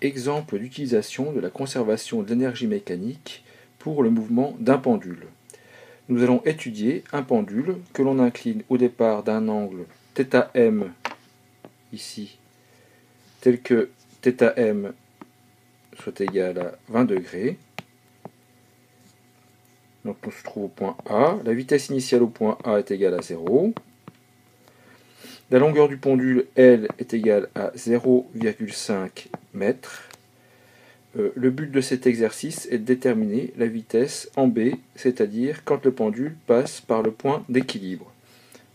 Exemple d'utilisation de la conservation de l'énergie mécanique pour le mouvement d'un pendule. Nous allons étudier un pendule que l'on incline au départ d'un angle θm, ici, tel que θm soit égal à 20 degrés. Donc on se trouve au point A. La vitesse initiale au point A est égale à 0. La longueur du pendule, L, est égale à 0,5 mètres. Le but de cet exercice est de déterminer la vitesse en B, c'est-à-dire quand le pendule passe par le point d'équilibre.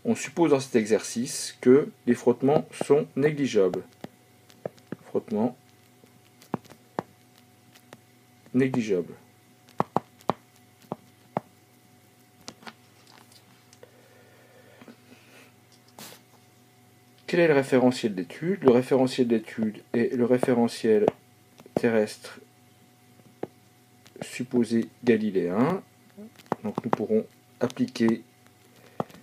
On suppose dans cet exercice que les frottements sont négligeables. Frottement négligeable. Quel est le référentiel d'étude? Le référentiel d'étude est le référentiel terrestre supposé galiléen. Donc nous pourrons appliquer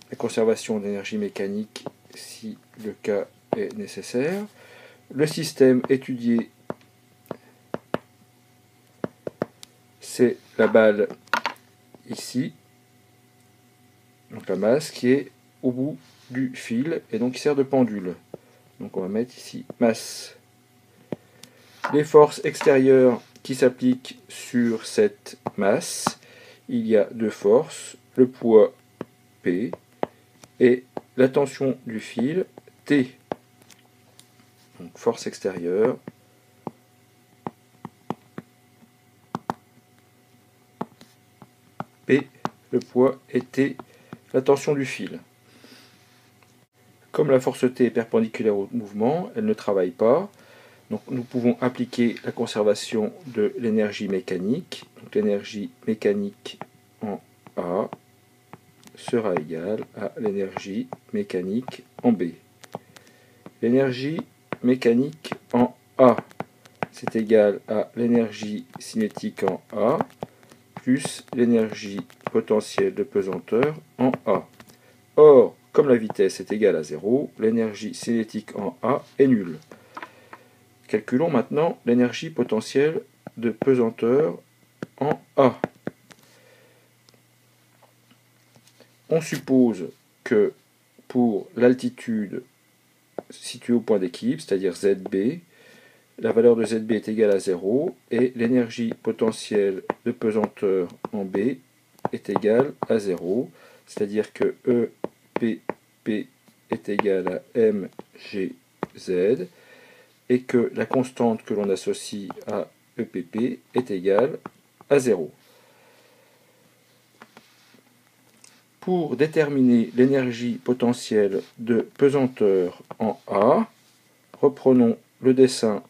la conservation d'énergie mécanique si le cas est nécessaire. Le système étudié, c'est la balle ici, donc la masse qui est au bout du fil et donc qui sert de pendule. Donc on va mettre ici masse. Les forces extérieures qui s'appliquent sur cette masse, il y a deux forces, le poids P et la tension du fil T. Donc force extérieure P, le poids, et T, la tension du fil. Comme la force T est perpendiculaire au mouvement, elle ne travaille pas. Donc nous pouvons appliquer la conservation de l'énergie mécanique. Donc l'énergie mécanique en A sera égale à l'énergie mécanique en B. L'énergie mécanique en A, c'est égal à l'énergie cinétique en A plus l'énergie potentielle de pesanteur en A. Or, comme la vitesse est égale à 0, l'énergie cinétique en A est nulle. Calculons maintenant l'énergie potentielle de pesanteur en A. On suppose que pour l'altitude située au point d'équilibre, c'est-à-dire ZB, la valeur de ZB est égale à 0 et l'énergie potentielle de pesanteur en B est égale à 0, c'est-à-dire que EPP est égal à mgz et que la constante que l'on associe à EPP est égale à 0. Pour déterminer l'énergie potentielle de pesanteur en A, reprenons le dessin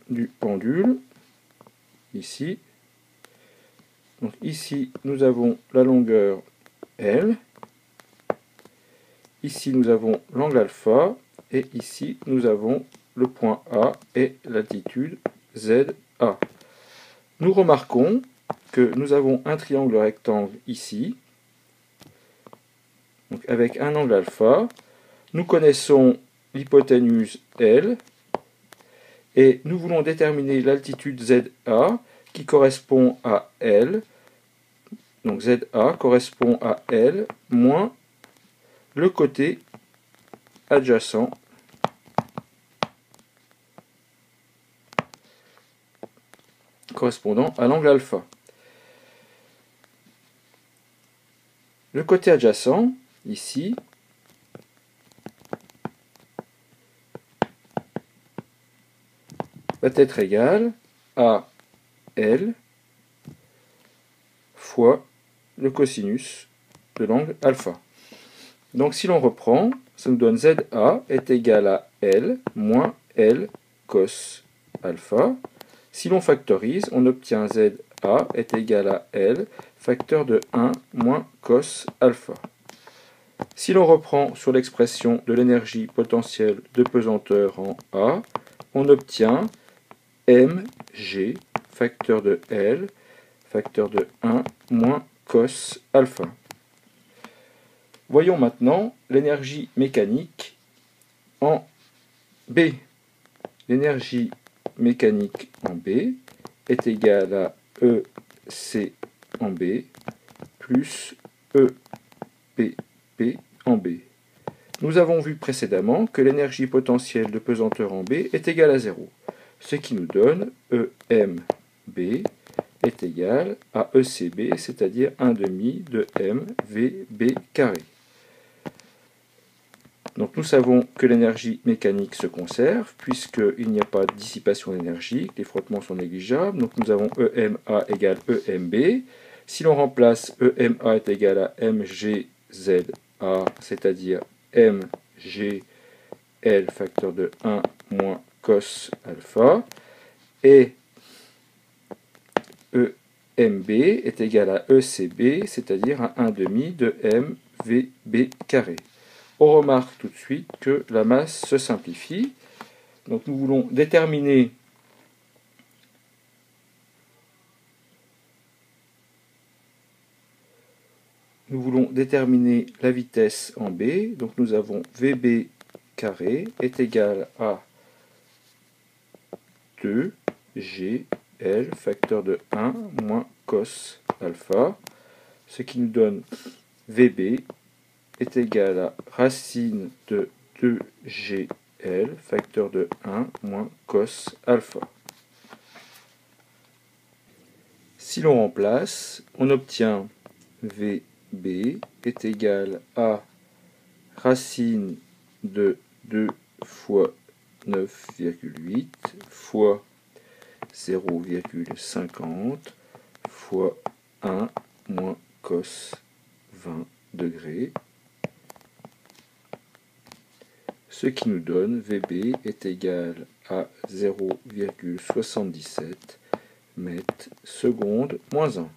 du pendule, ici. Donc ici, nous avons la longueur L, ici nous avons l'angle alpha, et ici nous avons le point A et l'altitude ZA. Nous remarquons que nous avons un triangle rectangle ici, donc avec un angle alpha. Nous connaissons l'hypoténuse L, et nous voulons déterminer l'altitude ZA qui correspond à L. Donc ZA correspond à L moins le côté adjacent correspondant à l'angle alpha. Le côté adjacent, ici, va être égal à L fois le cosinus de l'angle alpha. Donc si l'on reprend, ça nous donne ZA est égal à L moins L cos alpha. Si l'on factorise, on obtient ZA est égal à L facteur de 1 moins cos alpha. Si l'on reprend sur l'expression de l'énergie potentielle de pesanteur en A, on obtient mg facteur de L facteur de 1 moins cos alpha. Voyons maintenant l'énergie mécanique en B. L'énergie mécanique en B est égal à EC en B plus EPP en B. Nous avons vu précédemment que l'énergie potentielle de pesanteur en B est égale à 0, ce qui nous donne EMB est égal à ECB, c'est-à-dire 1 demi de MVB carré. Donc nous savons que l'énergie mécanique se conserve, puisqu'il n'y a pas de dissipation d'énergie, les frottements sont négligeables. Donc nous avons EMA égale EMB. Si l'on remplace EMA est égal à MGZA, c'est-à-dire MGL facteur de 1 moins cos alpha, et EMB est égal à ECB, c'est-à-dire à 1 demi de MVB carré. On remarque tout de suite que la masse se simplifie. Donc nous voulons déterminer la vitesse en B. Donc nous avons VB carré est égal à 2GL facteur de 1 moins cos alpha, ce qui nous donne VB est égal à racine de 2GL facteur de 1 moins cos alpha. Si l'on remplace, on obtient VB est égal à racine de 2 fois 9,8 fois 0,50 fois 1 moins cos 20 degrés, ce qui nous donne VB est égal à 0,77 mètres secondes moins 1.